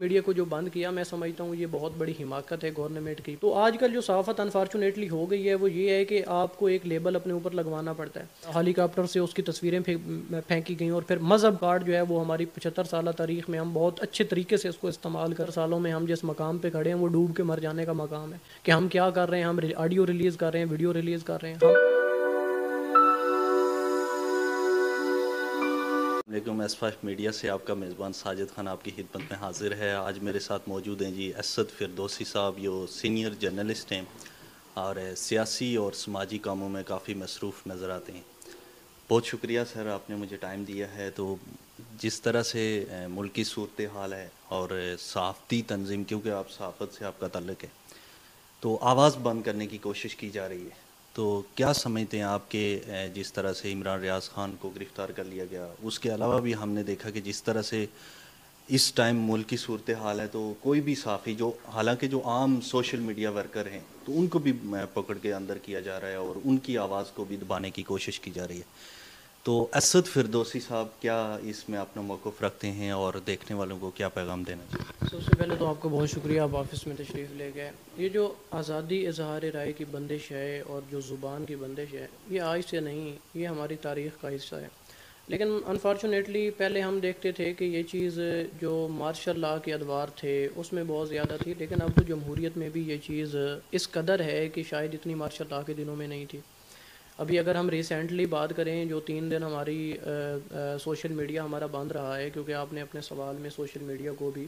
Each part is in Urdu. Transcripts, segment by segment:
میڈیا کو جو بند کیا میں سمجھتا ہوں یہ بہت بڑی حماقت ہے گورنمنٹ کی. تو آج کل جو صحافت انفارچونیٹلی ہو گئی ہے وہ یہ ہے کہ آپ کو ایک لیبل اپنے اوپر لگوانا پڑتا ہے. ہیلی کاپٹر سے اس کی تصویریں پھینکی گئیں اور پھر مذہب کارڈ جو ہے وہ ہماری 75 سالہ تاریخ میں ہم بہت اچھے طریقے سے اس کو استعمال کر سالوں میں ہم جس مقام پہ کھڑے ہیں وہ ڈوب کے مر جانے کا مقام ہے کہ ہم کیا کر رہے ہیں. ہم آڈیو ریلیز کر رہے ہیں, ویڈیو ریلیز کر رہے ہیں. علیکم. ایس5 میڈیا سے آپ کا میزبان ساجد خان آپ کی خدمت میں حاضر ہے. آج میرے ساتھ موجود ہیں جی اسد فردوسی صاحب, جو سینئر جرنلسٹ ہیں اور سیاسی اور سماجی کاموں میں کافی مصروف نظر آتے ہیں. بہت شکریہ سر, آپ نے مجھے ٹائم دیا ہے. تو جس طرح سے ملکی صورتحال ہے اور صحافتی تنظیم, کیونکہ آپ صحافت سے آپ کا تعلق ہے, تو آواز بند کرنے کی کوشش کی جا رہی ہے. تو کیا سمجھتے ہیں آپ کہ جس طرح سے عمران ریاض خان کو گرفتار کر لیا گیا, اس کے علاوہ بھی ہم نے دیکھا کہ جس طرح سے اس ٹائم ملک کی صورتحال ہے, تو کوئی بھی صحافی جو حالانکہ جو عام سوشل میڈیا ورکر ہیں تو ان کو بھی پکڑ کے اندر کیا جا رہا ہے اور ان کی آواز کو بھی دبانے کی کوشش کی جا رہی ہے. تو اسد فردوسی صاحب کیا اس میں اپنا موقف رکھتے ہیں اور دیکھنے والوں کو کیا پیغام دینا چاہیے؟ سب سے پہلے تو آپ کا بہت شکریہ, آپ آفس میں تشریف لے گئے. یہ جو آزادی اظہار رائے کی بندش ہے اور جو زبان کی بندش ہے یہ آج سے نہیں, یہ ہماری تاریخ کا حصہ ہے. لیکن انفارچونیٹلی پہلے ہم دیکھتے تھے کہ یہ چیز جو مارشل لاء کے ادوار تھے اس میں بہت زیادہ تھی, لیکن اب تو جمہوریت میں بھی یہ چیز اس قدر ہے کہ شاید اتنی مارشل لاء کے دنوں میں نہیں تھی. ابھی اگر ہم ریسنٹلی بات کریں, جو 3 دن ہماری سوشل میڈیا ہمارا بند رہا ہے, کیونکہ آپ نے اپنے سوال میں سوشل میڈیا کو بھی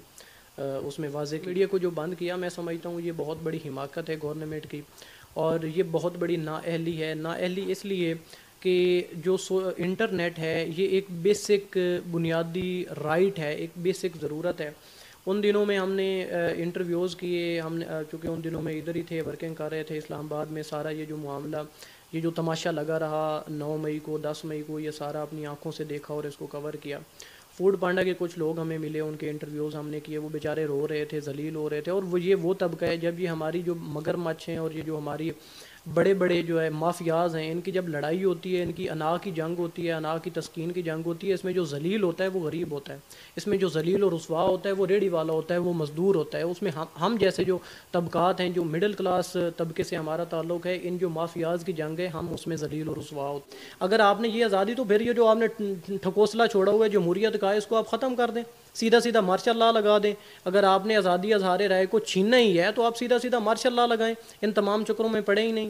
اس میں واضح میڈیا کو جو بند کیا, میں سمجھتا ہوں یہ بہت بڑی حماقت ہے گورنمنٹ کی, اور یہ بہت بڑی نااہلی ہے. نااہلی اس لیے کہ جو انٹرنیٹ ہے یہ ایک بیسک بنیادی رائٹ ہے, ایک بیسک ضرورت ہے. ان دنوں میں ہم نے انٹرویوز کیے, ہم نے چونکہ ان دنوں میں ادھر ہی تھے, ورکنگ کر رہے تھے اسلام آباد میں. سارا یہ جو معاملہ, یہ جو تماشا لگا رہا 9 مئی کو 10 مئی کو, یہ سارا اپنی آنکھوں سے دیکھا اور اس کو کور کیا. فوڈ پانڈا کے کچھ لوگ ہمیں ملے, ان کے انٹرویوز ہم نے کیے, وہ بیچارے رو رہے تھے, ذلیل ہو رہے تھے. اور وہ طبقہ ہے جب یہ ہماری جو مگر مچھ ہیں اور یہ جو ہماری بڑے بڑے جو ہے مافیاز ہیں, ان کی جب لڑائی ہوتی ہے, ان کی انا کی جنگ ہوتی ہے, انا کی تسکین کی جنگ ہوتی ہے, اس میں جو ذلیل ہوتا ہے وہ غریب ہوتا ہے, اس میں جو ذلیل اور رسوا ہوتا ہے وہ ریڑھی والا ہوتا ہے, وہ مزدور ہوتا ہے. اس میں ہم جیسے جو طبقات ہیں, جو مڈل کلاس طبقے سے ہمارا تعلق ہے, ان جو مافیاز کی جنگ ہے, ہم اس میں ذلیل اور رسوا ہوتے ہیں. اگر آپ نے یہ آزادی, تو پھر یہ جو آپ نے ٹھکوسلا چھوڑا ہوا ہے جمہوریت کا, اس کو آپ ختم کر دیں, سیدھا سیدھا مارشل لاء لگا دیں. اگر آپ نے آزادی اظہار رائے کو چھیننا ہی ہے تو آپ سیدھا سیدھا مارشل لاء لگائیں, ان تمام چکروں میں پڑے ہی نہیں.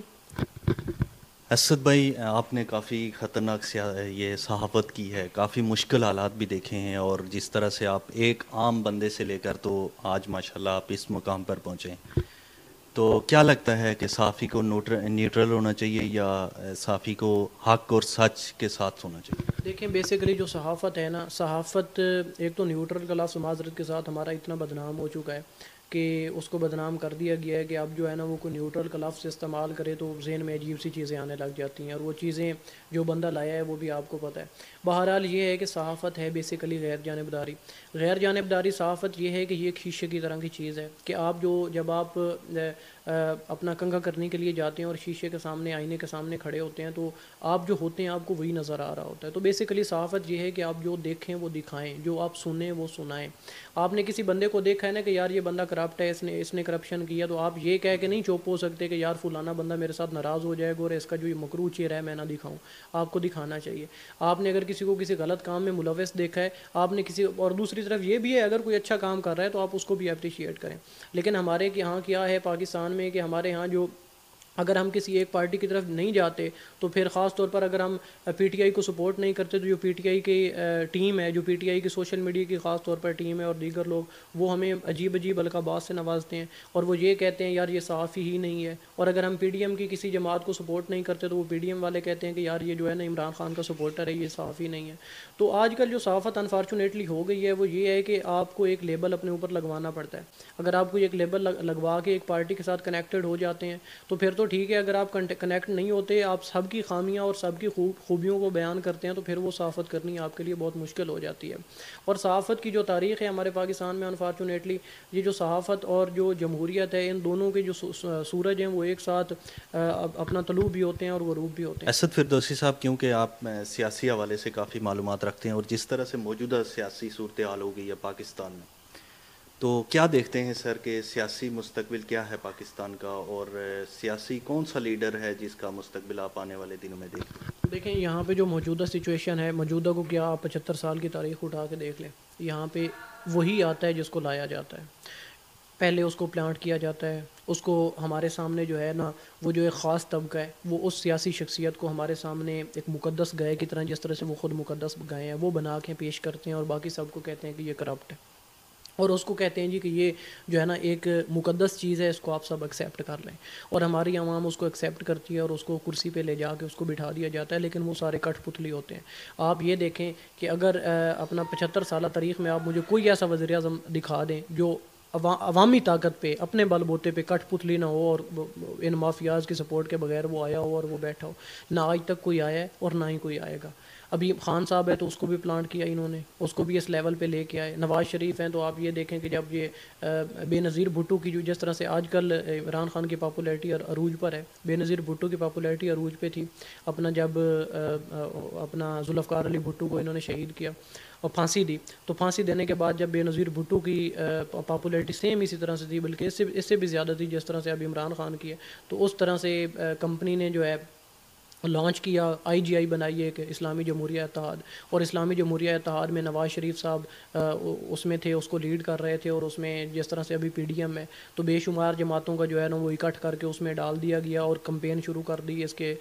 اسد بھائی, آپ نے کافی خطرناک یہ صحافت کی ہے, کافی مشکل حالات بھی دیکھے ہیں, اور جس طرح سے آپ ایک عام بندے سے لے کر تو آج ماشاءاللہ آپ اس مقام پر پہنچے ہیں, تو کیا لگتا ہے کہ صحافی کو نیوٹرل ہونا چاہیے یا صحافی کو حق اور سچ کے ساتھ ہونا چاہیے؟ دیکھیں, بیسیکلی جو صحافت ہے نا, صحافت ایک تو نیوٹرل کا لفظ معذرت کے ساتھ ہمارا اتنا بدنام ہو چکا ہے کہ اس کو بدنام کر دیا گیا ہے کہ اب جو ہے نا وہ کوئی نیوٹرل کا لفظ استعمال کرے تو ذہن میں عجیب سی چیزیں آنے لگ جاتی ہیں, اور وہ چیزیں جو بندہ لایا ہے وہ بھی آپ کو پتہ ہے. بہرحال یہ ہے کہ صحافت ہے بیسیکلی غیر جانبداری. غیر جانبداری صحافت یہ ہے کہ یہ ایک شیشے کی طرح کی چیز ہے کہ آپ جب آپ اپنا کنگھا کرنے کے لیے جاتے ہیں اور شیشے کے سامنے, آئینے کے سامنے کھڑے ہوتے ہیں, تو آپ جو ہوتے ہیں آپ کو وہی نظر آ رہا ہوتا ہے. تو بیسیکلی صحافت یہ ہے کہ آپ جو دیکھیں وہ دکھائیں, جو آپ سنیں وہ سنائیں. آپ نے کسی بندے کو دیکھا ہے نا کہ یار یہ بندہ کرپٹ ہے, اس نے کرپشن کیا, تو آپ یہ کہہ کے نہیں چوپ ہو سکتے کہ یار فلانا بندہ میرے ساتھ ناراض ہو جائے گا اور اس کا جو یہ مکروہ چہرہ ہے میں نہ دکھاؤں. آپ کو دکھانا چاہیے. آپ نے اگر کسی کو کسی غلط کام میں ملوث دیکھا ہے, آپ نے کسی, اور دوسری طرف یہ بھی ہے اگر کوئی اچھا کام کر رہا ہے تو آپ اس کو بھی اپریشیٹ کریں. لیکن ہمارے یہاں کیا ہے پاکستان میں کہ ہمارے ہاں جو اگر ہم کسی ایک پارٹی کی طرف نہیں جاتے تو پھر خاص طور پر اگر ہم پی ٹی آئی کو سپورٹ نہیں کرتے, تو جو پی ٹی آئی کی ٹیم ہے, جو پی ٹی آئی کی سوشل میڈیا کی خاص طور پر ٹیم ہے اور دیگر لوگ, وہ ہمیں عجیب عجیب القابات سے نوازتے ہیں اور وہ یہ کہتے ہیں یار یہ صحافی ہی نہیں ہے. اور اگر ہم پی ڈی ایم کی کسی جماعت کو سپورٹ نہیں کرتے تو وہ پی ڈی ایم والے کہتے ہیں کہ یار یہ جو ہے نا عمران خان کا سپورٹر ہے, یہ صحافی نہیں ہے. تو آج کل جو صحافت انفارچونیٹلی ہو گئی ہے وہ یہ ہے کہ آپ کو ایک لیبل اپنے اوپر لگوانا پڑتا ہے. اگر آپ کو ایک لیبل لگوا کے ایک پارٹی کے ساتھ کنیکٹڈ ہو جاتے ہیں تو پھر تو ٹھیک ہے, اگر آپ کنیکٹ نہیں ہوتے, آپ سب کی خامیاں اور سب کی خوبیوں کو بیان کرتے ہیں, تو پھر وہ صحافت کرنی آپ کے لیے بہت مشکل ہو جاتی ہے. اور صحافت کی جو تاریخ ہے ہمارے پاکستان میں انفارچونیٹلی, یہ جو صحافت اور جو جمہوریت ہے, ان دونوں کے جو سورج ہیں وہ ایک ساتھ اپنا طلوع بھی ہوتے ہیں اور غروب بھی ہوتے ہیں. اسد فردوسی صاحب, کیونکہ آپ سیاسی حوالے سے کافی معلومات رکھتے ہیں, اور جس طرح سے موجودہ سیاسی صورتحال ہو گئی ہے پاکستان میں, تو کیا دیکھتے ہیں سر کہ سیاسی مستقبل کیا ہے پاکستان کا، اور سیاسی کون سا لیڈر ہے جس کا مستقبل آپ آنے والے دنوں میں دیکھیں؟ دیکھیں یہاں پہ جو موجودہ سچویشن ہے، موجودہ کو کیا آپ 75 سال کی تاریخ اٹھا کے دیکھ لیں، یہاں پہ وہی آتا ہے جس کو لایا جاتا ہے، پہلے اس کو پلانٹ کیا جاتا ہے، اس کو ہمارے سامنے جو ہے نا وہ جو ایک خاص طبقہ ہے وہ اس سیاسی شخصیت کو ہمارے سامنے ایک مقدس گائے کی طرح، جس طرح سے وہ خود مقدس گائے ہیں، وہ بنا کے پیش کرتے ہیں، اور باقی سب کو کہتے ہیں کہ یہ کرپٹ ہے، اور اس کو کہتے ہیں جی کہ یہ جو ہے نا ایک مقدس چیز ہے، اس کو آپ سب ایکسیپٹ کر لیں، اور ہماری عوام اس کو ایکسیپٹ کرتی ہے اور اس کو کرسی پہ لے جا کے اس کو بٹھا دیا جاتا ہے، لیکن وہ سارے کٹ پتلی ہوتے ہیں۔ آپ یہ دیکھیں کہ اگر اپنا 75 سالہ تاریخ میں آپ مجھے کوئی ایسا وزیر اعظم دکھا دیں جو عوامی طاقت پہ اپنے بل بوتے پہ کٹ پتلی نہ ہو، اور ان مافیاز کی سپورٹ کے بغیر وہ آیا ہو اور وہ بیٹھا ہو، نہ آج تک کوئی آیا ہے اور نہ ہی کوئی آئے گا۔ ابھی خان صاحب ہے تو اس کو بھی پلانٹ کیا انہوں نے، اس کو بھی اس لیول پہ لے کے آئے۔ نواز شریف ہیں تو آپ یہ دیکھیں کہ جب یہ بے نظیر بھٹو کی جو جس طرح سے آج کل عمران خان کی پاپولیرٹی عروج پر ہے، بے نظیر بھٹو کی پاپولیرٹی عروج پہ تھی اپنا جب اپنا ذوالفقار علی بھٹو کو انہوں نے شہید کیا اور پھانسی دی، تو پھانسی دینے کے بعد جب بے نظیر بھٹو کی پاپولیرٹی سیم اسی طرح سے تھی، بلکہ اس سے بھی زیادہ تھی جس طرح سے اب عمران خان کی ہے، تو اس طرح سے کمپنی نے جو ہے لانچ کیا، آئی جی آئی بنائی ہے کہ اسلامی جمہوریہ اتحاد، اور اسلامی جمہوریہ اتحاد میں نواز شریف صاحب اس میں تھے، اس کو لیڈ کر رہے تھے، اور اس میں جس طرح سے ابھی پی ڈی ایم ہے تو بے شمار جماعتوں کا جو ہے نا وہ اکٹھ کر کے اس میں ڈال دیا گیا اور کمپین شروع کر دی اس کے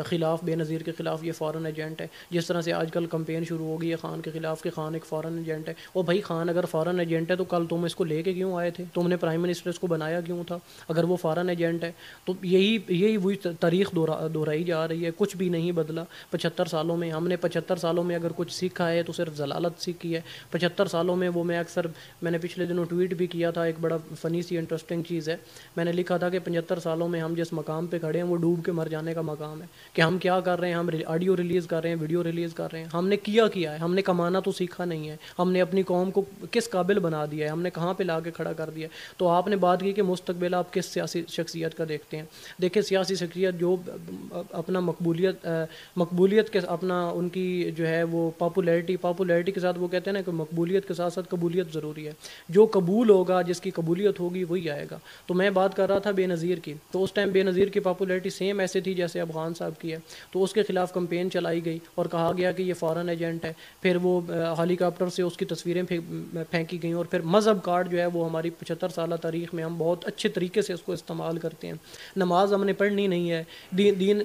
خلاف، بے نظیر کے خلاف یہ فارن ایجنٹ ہے، جس طرح سے آج کل کمپین شروع ہو گئی ہے خان کے خلاف کہ خان ایک فارن ایجنٹ ہے۔ اور بھائی خان اگر فارن ایجنٹ ہے تو کل تم اس کو لے کے کیوں آئے تھے؟ تم نے پرائم منسٹر اس کو بنایا کیوں تھا اگر وہ فارن ایجنٹ ہے؟ تو یہی وہی تاریخ دہرائی جا رہی ہے، کچھ بھی نہیں بدلا 75 سالوں میں۔ ہم نے 75 سالوں میں اگر کچھ سیکھا ہے تو صرف ضلالت سیکھی ہے۔ 75 سالوں میں وہ میں نے پچھلے دنوں ٹویٹ بھی کیا تھا، ایک بڑا فنی سی انٹرسٹنگ چیز ہے، میں نے لکھا تھا کہ 75 سالوں میں ہم جس مقام پہ کھڑے ہیں وہ ڈوب کے مر جانے کا مقام ہے، کہ ہم کیا کر رہے ہیں، ہم آڈیو ریلیز کر رہے ہیں، ویڈیو ریلیز کر رہے ہیں، ہم نے کیا ہے، ہم نے کمانا تو سیکھا نہیں ہے، ہم نے اپنی قوم کو کس قابل بنا دیا ہے، ہم نے کہاں پہ لا کے کھڑا کر دیا ہے۔ تو آپ نے بات کی کہ مستقبل آپ کس سیاسی شخصیت کا دیکھتے ہیں، دیکھیں سیاسی شخصیت جو اپنا مقبولیت کے اپنا ان کی جو ہے وہ پاپولیرٹی کے ساتھ، وہ کہتے ہیں نا کہ مقبولیت کے ساتھ ساتھ قبولیت ضروری ہے، جو قبول ہوگا، جس کی قبولیت ہوگی وہی آئے گا۔ تو میں بات کر رہا تھا بے نظیر کی، تو اس ٹائم بے نظیر کی پاپولیرٹی سیم ایسے تھی جیسے اب خان صاحب کی ہے، تو اس کے خلاف کمپین چلائی گئی اور کہا گیا کہ یہ فارن ایجنٹ ہے، پھر وہ ہیلی کاپٹر سے اس کی تصویریں پھینکی گئیں، اور پھر مذہب کارڈ جو ہے وہ ہماری 75 سالہ تاریخ میں ہم بہت اچھے طریقے سے اس کو استعمال کرتے ہیں۔ نماز ہم نے پڑھنی نہیں ہے،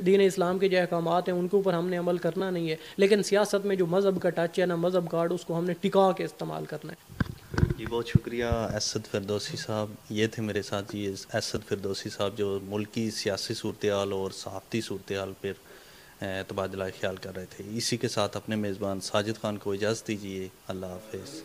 دین اسلام کے جو احکامات ہیں ان کے اوپر ہم نے عمل کرنا نہیں ہے، لیکن سیاست میں جو مذہب کا ٹچ ہے نا، مذہب کارڈ، اس کو ہم نے ٹکا کے استعمال کرنا ہے۔ جی بہت شکریہ اسد فردوسی صاحب، یہ تھے میرے ساتھ جی اسد فردوسی صاحب جو ملک کی سیاسی صورتحال اور صحافتی صورتحال پر تبادلہ خیال کر رہے تھے۔ اسی کے ساتھ اپنے میزبان ساجد خان کو اجازت دیجیے، اللہ حافظ۔